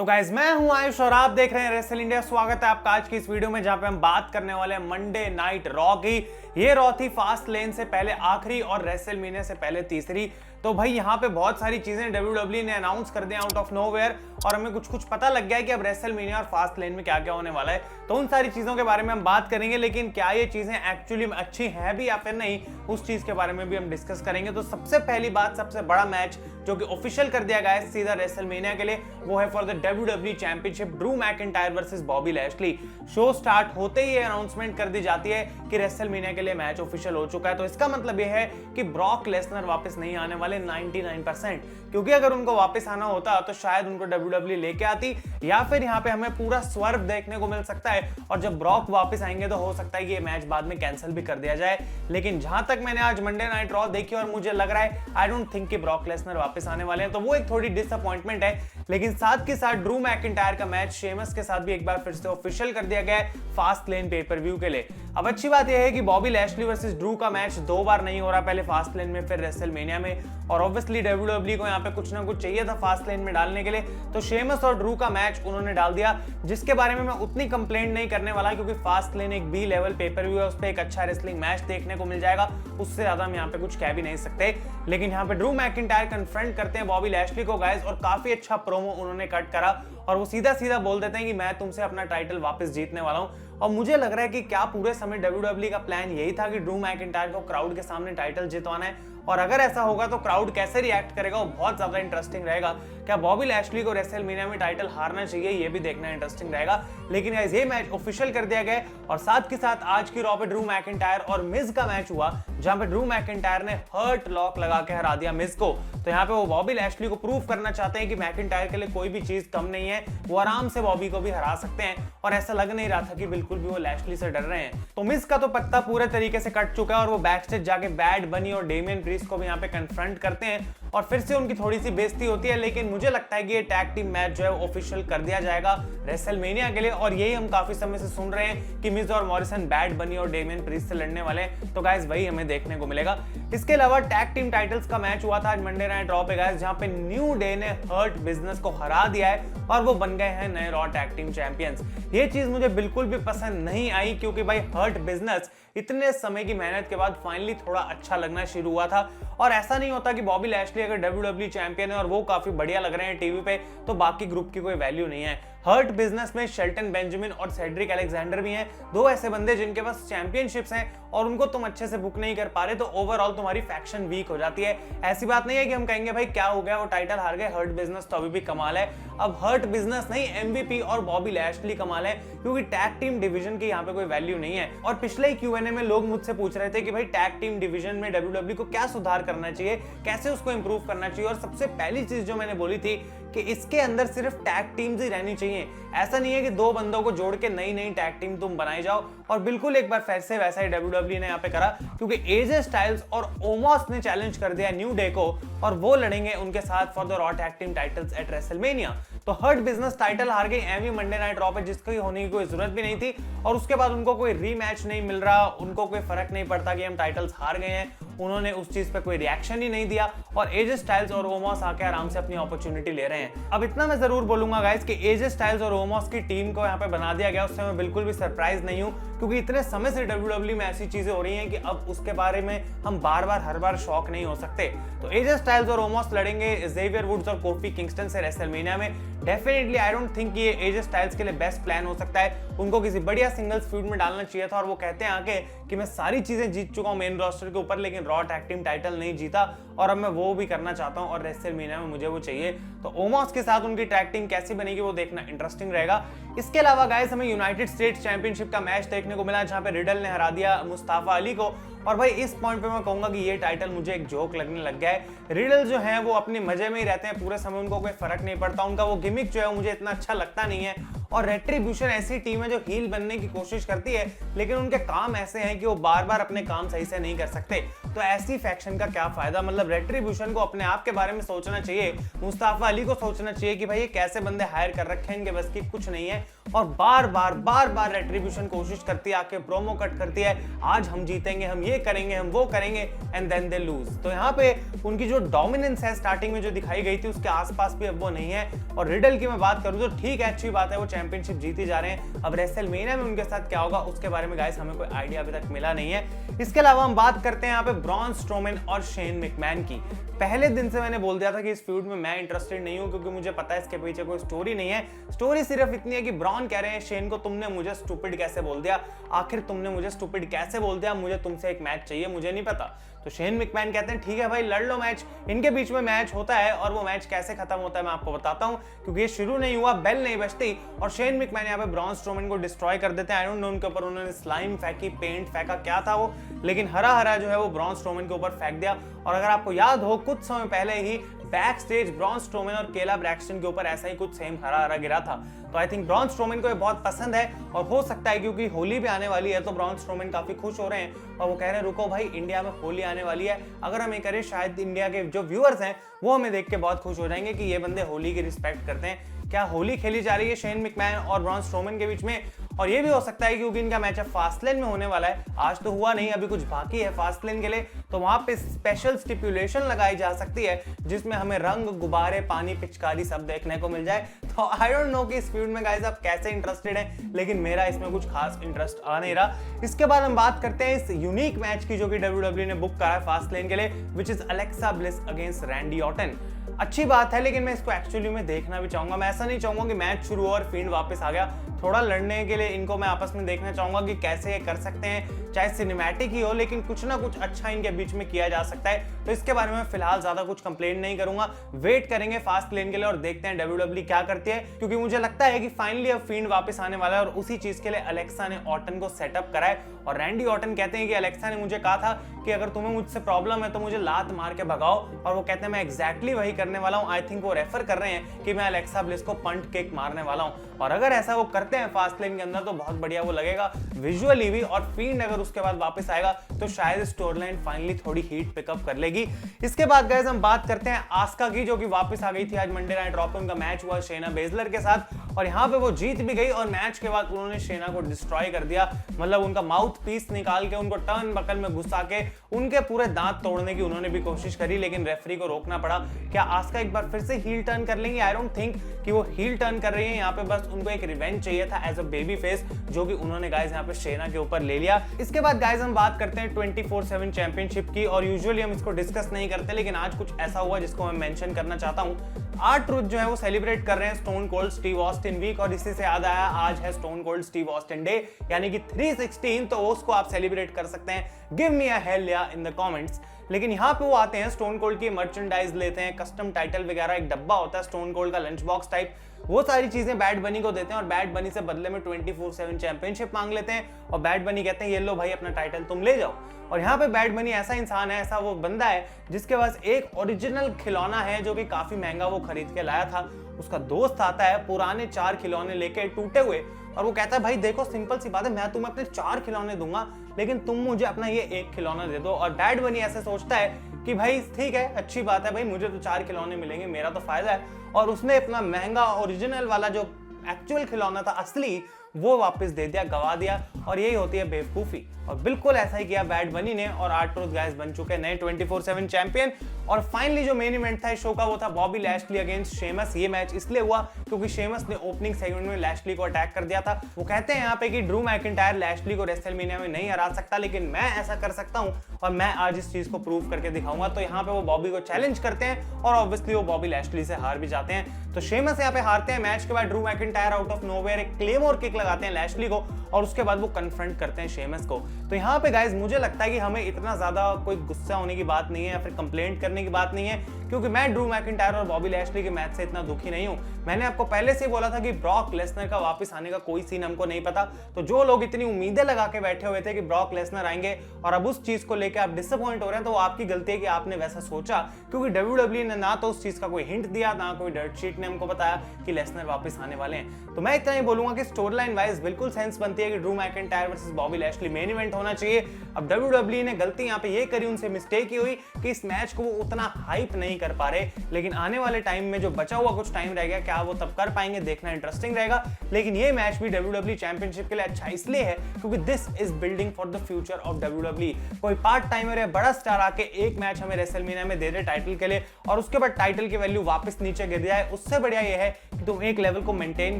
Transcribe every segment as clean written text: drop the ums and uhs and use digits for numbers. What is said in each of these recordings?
तो गाइज मैं हूं आयुष और आप देख रहे हैं रेसल इंडिया। स्वागत है आपका आज की इस वीडियो में जहां पे हम बात करने वाले हैं मंडे नाइट रॉ की। ये रॉ थी फास्ट लेन से पहले आखिरी और रेसलमेनिया से पहले तीसरी। तो भाई यहाँ पे बहुत सारी चीजें WWE ने अनाउंस कर दी आउट ऑफ नोवेयर और हमें कुछ कुछ लग गया है कि अब रेसलमेनिया और फास्ट लेन में क्या क्या होने वाला है। तो उन सारी चीजों के बारे में हम बात करेंगे, लेकिन क्या ये चीजें एक्चुअली में अच्छी हैं भी या फिर नहीं, उस चीज के बारे में भी हम डिस्कस करेंगे। तो सबसे पहली बात, सबसे बड़ा मैच जो कि ऑफिशियल कर दिया गया है सीधा रेसलमेनिया के लिए, वो है for the WWE championship Drew McIntyre versus Bobby Lashley. Show start होते ही अनाउंसमेंट कर दी जाती है कि रेसलमेनिया के लिए मैच ऑफिशियल हो चुका है। तो इसका मतलब यह है कि ब्रॉक लेसनर वापस नहीं आने वाले 99%, क्योंकि अगर उनको वापस आना होता तो शायद उनको WWE लेके आती, या फिर यहाँ पे हमें पूरा स्वर्व देखने को मिल सकता है और जब ब्रॉक वापस आएंगे तो हो सकता है कि ये मैच बाद में कैंसिल भी कर दिया जाए। लेकिन जहां तक मैंने आज मंडे नाइट रॉ देखी और मुझे लग रहा है आई डोंट थिंक कि ब्रॉक लेसनर वापस आने वाले हैं, तो वो एक थोड़ी डिसअपॉइंटमेंट है। लेकिन साथ के साथ ड्रू मैकिंटायर का मैच शेमस के साथ भी एक बार फिर से ऑफिशियल कर दिया गया है फास्ट लेन पेपर व्यू के लिए। अब अच्छी बात यह है कि बॉबी लैशली वर्सेस ड्रू का मैच दो बार नहीं हो रहा, पहले फास्ट लेन में फिर रेसलमेनिया में, और ऑब्वियसली WWE को यहाँ पे कुछ ना कुछ चाहिए था फास्ट लेन में डालने के लिए, तो शेमस और ड्रू का मैच उन्होंने डाल दिया, जिसके बारे में मैं उतनी कंप्लेंट नहीं करने वाला क्योंकि फास्ट लेन एक बी लेवल पेपर व्यू है, उस पर एक अच्छा रेसलिंग मैच देखने को मिल जाएगा, उससे ज्यादा हम यहाँ पे कुछ कह भी नहीं सकते। लेकिन यहाँ पे ड्रू मैकिंटायर कन्फ्रंट करते हैं बॉबी लैशली को गाइस, और काफी अच्छा प्रोमो उन्होंने कट करा और वो सीधा सीधा बोल देते हैं कि मैं तुमसे अपना टाइटल वापस जीतने वाला हूं। और मुझे लग रहा है कि क्या पूरे समय WWE का प्लान यही था कि ड्रू मैकिंटायर को क्राउड के सामने टाइटल जितवाना है, और अगर ऐसा होगा तो क्राउड कैसे रिएक्ट करेगा वो बहुत ज्यादा इंटरेस्टिंग रहेगा। क्या बॉबी लैशली को रेसलमेनिया में टाइटल हारना चाहिए, ये भी देखना इंटरेस्टिंग रहेगा। लेकिन गाइस ये मैच ऑफिशियल कर दिया गया और साथ के साथ आज की रॉ पे ड्रू मैकिंटायर और मिज का मैच हुआ, जहां पे ड्रू मैकिंटायर ने हर्ट लॉक लगा के हरा दिया मिज को। तो यहाँ पे वो बॉबी लैशली को प्रूव करना चाहते हैं कि मैकिंटायर के लिए कोई भी चीज कम नहीं है, वो आराम से बॉबी को भी हरा सकते हैं, और ऐसा लग नहीं रहा था कि बिल्कुल भी वो लैशली से डर रहे हैं। तो मिज का तो पत्ता पूरे तरीके से कट चुका है और वो बैकस्टेज जाके बैड बनी और डेमियन प्रीस्ट को भी यहाँ पे कन्फ्रंट करते हैं और फिर से उनकी थोड़ी सी बेइज्जती होती है। लेकिन मुझे लगता है कि ये टैग टीम मैच जो है ऑफिशियल कर दिया जाएगा रेसलमेनिया के लिए, और यही हम काफी समय से सुन रहे हैं कि मिज और मॉरिसन बैड बनी और डेमियन प्रीस्ट से लड़ने वाले हैं। तो गाइस वही हमें देखने को मिलेगा। इसके अलावा टैग टीम टाइटल्स का मैच हुआ था आज मंडे नाइट रॉ पे गाइस, जहां पे न्यू डे ने हर्ट बिजनेस को हरा दिया है और वो बन गए हैं नए रॉ टैग टीम चैंपियंस। ये चीज मुझे बिल्कुल भी पसंद नहीं आई, क्योंकि भाई हर्ट बिजनेस इतने समय की मेहनत के बाद फाइनली थोड़ा अच्छा लगना शुरू हुआ था, और ऐसा नहीं होता कि बॉबी लैशली अगर WWE चैंपियन है और वो काफी बढ़िया लग रहे हैं टीवी पे, तो बाकी ग्रुप की कोई वैल्यू नहीं है। हर्ट बिजनेस में शेल्टन बेंजामिन और सेड्रिक अलेक्जेंडर भी हैं, दो ऐसे बंदे जिनके पास चैंपियनशिप्स हैं और उनको तुम अच्छे से बुक नहीं कर पा रहे, तो ओवरऑल तुम्हारी फैक्शन वीक हो जाती है। ऐसी बात नहीं है कि हम कहेंगे भाई क्या हो गया वो टाइटल हार गए, हर्ट बिजनेस तो अभी भी कमाल है। अब हर्ट बिजनेस नहीं, MVP और बॉबी लैशली कमाल है, क्योंकि टैग टीम डिवीजन की यहाँ पे कोई वैल्यू नहीं है। और पिछले Q&A में लोग मुझसे पूछ रहे थे कि भाई टैग टीम डिवीजन में WWE को क्या सुधार करना चाहिए, कैसे उसको इंप्रूव करना चाहिए, और सबसे पहली चीज जो मैंने बोली थी कि इसके अंदर सिर्फ टैग टीम्स ही रहनी चाहिए। ऐसा नहीं है कि दो बंदों को जोड़ के नई नई टैग टीम तुम बनाई जाओ, और बिल्कुल एक बार फिर से वैसा ही WWE ने यहाँ पे करा, क्योंकि AJ स्टाइल्स और ओमोस ने चैलेंज कर दिया न्यू डे को, और वो लड़ेंगे उनके साथ for the raw tag team titles eight WrestleMania. तो हर्ट बिजनेस टाइटल हार गई एवरी मंडे नाइट रॉ पे, जिसकी होने की कोई जरूरत भी नहीं थी, और उसके बाद उनको कोई रीमैच नहीं मिल रहा, उनको कोई फर्क नहीं पड़ता कि हम टाइटल्स हार गए हैं, उन्होंने उस चीज पे कोई रिएक्शन ही नहीं दिया, और AJ स्टाइल्स और ओमोस आके आराम से अपनी अपॉर्चुनिटी ले रहे हैं। अब इतना मैं जरूर बोलूंगा गाइस कि AJ स्टाइल्स और ओमोस की टीम को यहाँ पे बना दिया गया, उससे मैं बिल्कुल भी सरप्राइज नहीं हूँ, क्योंकि इतने समय से WWE में ऐसी चीजें हो रही हैं कि अब उसके बारे में हम बार बार हर बार शॉक नहीं हो सकते। तो AJ स्टाइल्स और ओमोस लड़ेंगे ज़ेवियर वुड्स और कोफी किंगस्टन से रेसलमेनिया में। डेफिनेटली आई डोंट थिंक ये AJ स्टाइल्स के लिए बेस्ट प्लान हो सकता है, उनको किसी बढ़िया सिंगल्स फ्यूड में डालना चाहिए था, और वो कहते हैं आके कि मैं सारी चीजें जीत चुका हूं मेन रोस्टर के ऊपर, लेकिन रॉ टैग टीम टाइटल नहीं जीता, और अब मैं वो भी करना चाहता हूं और रेसलमेनिया में मुझे वो चाहिए। तो ओमोस के साथ उनकी टैग टीम कैसी बनेगी वो देखना इंटरेस्टिंग रहेगा। इसके अलावा गाइस हमें यूनाइटेड स्टेट्स चैंपियनशिप का मैच देखने को मिला, जहां पे रिडल ने हरा दिया मुस्ताफा अली को, और भाई इस पॉइंट पे मैं कहूंगा कि ये टाइटल मुझे एक जोक लगने लग गया है। रिडल जो है वो अपने मजे में ही रहते हैं पूरे समय, उनको कोई फर्क नहीं पड़ता, उनका वो गिमिक जो है मुझे इतना अच्छा लगता नहीं है। और रेट्रिब्यूशन ऐसी टीम है जो हील बनने की कोशिश करती है, लेकिन उनके काम ऐसे हैं कि वो बार बार अपने काम सही से नहीं कर सकते, तो ऐसी फैक्शन का क्या फायदा। मतलब रेट्रिब्यूशन को अपने आप के बारे में सोचना चाहिए, मुस्ताफा अली को सोचना चाहिए कि भाई ये कैसे बंदे हायर कर रखे हैं, इनके बस की कुछ नहीं है, और बार बार रेट्रीब्यूशन कोशिश करती है, आके प्रोमो कट करती है, आज हम जीतेंगे, हम ये करेंगे, हम वो करेंगे, एंड देन दे लूज। तो यहाँ पे उनकी जो डोमिनेंस है स्टार्टिंग में जो दिखाई गई थी उसके आसपास भी अब वो नहीं है। और रिडल की मैं बात करूं तो ठीक है, अच्छी बात है, वो चैंपियनशिप जीती जा रहे हैं। अब रेसलमेनिया में उनके साथ क्या होगा उसके बारे में गाइस हमें कोई आइडिया अभी तक मिला नहीं है। इसके अलावा हम बात करते हैं यहाँ पे ब्रॉन स्ट्रोमैन और शेन मैकमैन की। पहले दिन से मैंने बोल दिया था कि इस फ्यूड में मैं इंटरेस्टेड नहीं हूं, क्योंकि मुझे पता है इसके पीछे कोई स्टोरी नहीं है। स्टोरी सिर्फ इतनी है कि ब्रॉन कह रहे हैं शेन को, तुमने मुझे स्टूपिड कैसे बोल दिया, आखिर तुमने मुझे स्टूपिड कैसे बोल दिया, मुझे तुमसे एक मैच चाहिए, मुझे नहीं पता। तो शेन मैकमैन कहते हैं ठीक है भाई, लड़ लो मैच। इनके बीच में मैच होता है और वो मैच कैसे खत्म होता है मैं आपको बताता हूं, क्योंकि ये शुरू नहीं हुआ, बेल नहीं बजती और शेन मैकमैन यहाँ पे ब्रॉन स्ट्रोमैन को डिस्ट्रॉय कर देते हैं। आई डोंट नो उनके ऊपर उन्होंने स्लाइम फेंकी, पेंट फेंका, क्या था वो, लेकिन हरा जो है वो ब्रॉन स्ट्रोमैन के ऊपर फेंक दिया। और अगर आपको याद हो कुछ समय पहले ही बैक स्टेज ब्रॉन स्ट्रोमैन और केला ब्रैक्सटन के ऊपर ऐसा ही कुछ सेम हरा गिरा था। तो आई थिंक ब्रॉन स्ट्रोमैन को ये बहुत पसंद है और हो सकता है क्योंकि होली भी आने वाली है तो ब्रॉन स्ट्रोमैन काफी खुश हो रहे हैं और वो कह रहे हैं रुको भाई, इंडिया में होली आने वाली है, अगर हम ये करें शायद इंडिया के जो व्यूअर्स हैं वो हमें देख के बहुत खुश हो जाएंगे कि ये बंदे होली की रिस्पेक्ट करते हैं। क्या होली खेली जा रही है शेन मैकमैन और ब्रॉन स्ट्रोमैन के बीच में? और ये भी हो सकता है क्योंकि इनका मैच अब फास्टलेन में होने वाला है, आज तो हुआ नहीं, अभी कुछ बाकी है फास्टलेन के लिए, तो वहां पे स्पेशल स्टिपुलेशन लगाई जा सकती है जिसमें हमें रंग, गुब्बारे, पानी, पिचकारी सब देखने को मिल जाए। तो आई डोंट नो कि इस फील्ड में गाइस आप कैसे इंटरेस्टेड हैं, लेकिन मेरा इसमें कुछ खास इंटरेस्ट आ नहीं रहा। इसके बाद हम बात करते हैं इस यूनिक मैच की जो कि WWE ने बुक करा है फास्टलेन के लिए, which is Alexa bliss against Randy Orton. अच्छी बात है, लेकिन मैं इसको एक्चुअली में देखना भी चाहूंगा। मैं ऐसा नहीं चाहूंगा कि मैच शुरू हो और फील्ड वापस आ गया, थोड़ा लड़ने के लिए इनको मैं आपस में देखना चाहूंगा कि कैसे ये कर सकते हैं, चाहे सिनेमैटिक ही हो लेकिन कुछ ना कुछ अच्छा इनके बीच में किया जा सकता है। तो इसके बारे में फिलहाल ज्यादा कुछ कंप्लेंट नहीं करूंगा, वेट करेंगे फास्टलेन के लिए और देखते हैं WWE क्या करती है, क्योंकि मुझे लगता है कि फाइनली अब फील्ड वापस आने वाला है और उसी चीज के लिए अलेक्सा ने ऑर्टन को सेटअप करा है। और रैंडी ऑर्टन कहते हैं कि अलेक्सा ने मुझे कहा था कि अगर तुम्हें मुझसे प्रॉब्लम है तो मुझे लात मार के भगाओ, और वो कहते हैं मैं एग्जैक्टली वही करने वाला हूं। आई थिंक वो रेफर कर रहे हैं कि मैं अलेक्सा ब्लिस को पंट किक मारने वाला हूं, और अगर ऐसा वो करते हैं फास्टलेन के अंदर तो बहुत बढ़िया वो लगेगा विजुअली भी, और फील्ड अगर उसके बाद वापस आएगा तो शायद स्टोरी लाइन फाइनली थोड़ी हीट पिकअप कर लेगी। इसके बाद गाइस हम बात करते हैं आस्का की, जो कि वापस आ गई थी आज मंडे नाइट रॉ पे। उनका मैच हुआ शेना बेजलर के साथ और यहाँ पे वो जीत भी गई, और मैच के बाद उन्होंने शेना को डिस्ट्रॉय कर दिया, मतलब उनका माउथ पीस निकाल के उनको टर्न बकल में घुसा के उनके पूरे दांत तोड़ने की उन्होंने भी कोशिश करी, लेकिन रेफरी को रोकना पड़ा। क्या आस्का एक बार फिर से हील टर्न कर लेंगे? आई डोंट थिंक कि वो हील टर्न कर रही है, यहाँ पे बस उनको एक रिवेंज चाहिए था एज अ बेबी फेस, जो कि उन्होंने गाइस यहाँ पे शेना के ऊपर ले लिया। इसके बाद गाइस हम बात करते हैं 24/7 चैंपियनशिप की, और यूजुअली हम इसको डिस्कस नहीं करते, लेकिन आज कुछ ऐसा हुआ जिसको मैं मेंशन करना चाहता हूँ। R-Truth जो है वो सेलिब्रेट कर रहे हैं Stone Cold Steve Austin week, और इसी से याद आया आज है Stone Cold Steve Austin day, यानी कि 316, तो उसको आप सेलिब्रेट कर सकते हैं। गिव मी अ हेल या इन द कमेंट्स। लेकिन यहाँ पे वो आते हैं स्टोन कोल्ड की मर्चेंडाइज लेते हैं, कस्टम टाइटल वगैरह, एक डब्बा होता है स्टोन कोल्ड का लंच बॉक्स टाइप, वो सारी चीजें बैड बनी को देते हैं, और बैड बनी से बदले में 24/7 चैंपियनशिप मांग लेते हैं, और बैड बनी कहते हैं ये लो भाई अपना टाइटल तुम ले जाओ। और यहाँ पे बैड बनी ऐसा इंसान है, ऐसा वो बंदा है जिसके पास एक ओरिजिनल खिलौना है जो कि काफी महंगा वो खरीद के लाया था। उसका दोस्त आता है पुराने 4 खिलौने लेके टूटे हुए, और वो कहता है भाई देखो सिंपल सी बात है, मैं तुम्हें अपने 4 खिलौने दूंगा लेकिन तुम मुझे अपना ये एक खिलौना दे दो। और बैड बनी ऐसे सोचता है कि भाई ठीक है, अच्छी बात है भाई, मुझे तो 4 खिलौने मिलेंगे, मेरा तो फायदा है, और उसने अपना महंगा ओरिजिनल वाला जो एक्चुअल खिलौना था असली वो वापस दे दिया, गवा दिया, और यही होती है बेवकूफी। और बिल्कुल ऐसा ही किया बैड बनी ने, और R-Truth गाइस बन चुके नए 24/7 चैंपियन। और फाइनली जो मेन इवेंट था इस शो का वो था बॉबी लैशली अगेंस्ट शेमस। ये मैच इसलिए हुआ क्योंकि शेमस ने ओपनिंग सेगमेंट में लैशली को अटैक कर दिया था। वो कहते हैं यहाँ पे कि ड्रू मैकिंटायर लैशली को रेसलमेनिया में नहीं हरा सकता, लेकिन मैं ऐसा कर सकता हूँ और मैं आज इस चीज को प्रूव करके दिखाऊंगा। तो यहाँ पे वो बॉबी को चैलेंज करते हैं और ऑब्वियसली वो बॉबी लैशली से हार भी जाते हैं। तो शेमस यहाँ पे हारते हैं। मैच के बाद Drew McIntyre out of nowhere एक क्लेमोर किक लगाते हैं लैशली को, और उसके बाद वो कन्फ्रंट करते हैं शेमस को। तो यहाँ पे गाइस मुझे लगता है कि हमें इतना ज्यादा कोई गुस्सा होने की बात नहीं है या फिर कंप्लेंट करने की बात नहीं है, क्योंकि मैं ड्रू मैकिंटायर और बॉबी लैशली के मैच से इतना दुखी नहीं हूं। मैंने आपको पहले से ही बोला था कि ब्रॉक लेसनर का वापस आने का कोई सीन हमको नहीं पता। तो जो लोग इतनी उम्मीदें लगा के बैठे हुए थे कि ब्रॉक लेसनर आएंगे और अब उस चीज को लेकर आप डिसअपॉइंट हो रहे हैं, तो वो आपकी गलती है कि आपने वैसा सोचा, क्योंकि WWE ने ना तो उस चीज का कोई हिंट दिया, ना कोई डर्ट शीट ने हमको बताया कि लेसनर वापस आने वाले हैं। तो मैं इतना ही बोलूंगा कि स्टोरी लाइन वाइज बिल्कुल सेंस बनती है कि Drew McIntyre versus Bobby Lashley main event होना चाहिए। अब WWE ने गलती यहाँ पे ये करी, उनसे मिस्टेक ही हुई कि इस मैच को वो उतना हाइप नहीं नहीं कर पा रहे, लेकिन आने वाले टाइम में जो बचा हुआ कुछ टाइम रह गया, क्या वो तब कर पाएंगे, देखना इंटरेस्टिंग रहेगा। लेकिन ये मैच भी WWE चैंपियनशिप के लिए अच्छा इसलिए है क्योंकि this is building for the future of WWE। कोई पार्ट टाइमर या बड़ा स्टार आके एक मैच हमें रेसलमेनिया में दे दे टाइटल के लिए और उसके बाद टाइटल की वैल्यू वापस नीचे गिर जाए, उससे बढ़िया ये है कि तुम एक लेवल को मेंटेन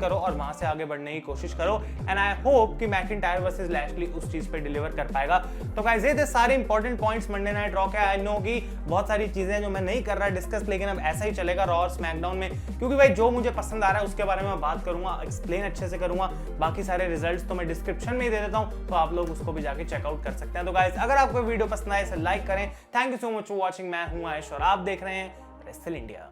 करो और वहां से आगे बढ़ने की कोशिश करो। एंड आई होप कि मैकिंटायर वर्सेस लैशली उस चीज पे डिलीवर कर पाएगा। तो गाइस ये थे सारे important points Monday night Raw के। आई नो कि बहुत सारी चीजें जो मैं नहीं कर रहा डिस्कस, लेकिन अब ऐसा ही चलेगा रॉ और स्मैकडाउन में, क्योंकि भाई जो मुझे पसंद आ रहा है उसके बारे में बात करूंगा, एक्सप्लेन अच्छे से करूंगा। बाकी सारे रिजल्ट्स तो मैं डिस्क्रिप्शन में ही दे देता हूं, तो आप लोग उसको भी जाके चेकआउट कर सकते हैं। तो गाइस अगर आपको वीडियो पसंद आए इसे लाइक करें। Thank you so much for watching. मैं हूं आयुष और आप देख रहे हैं रेसल इंडिया।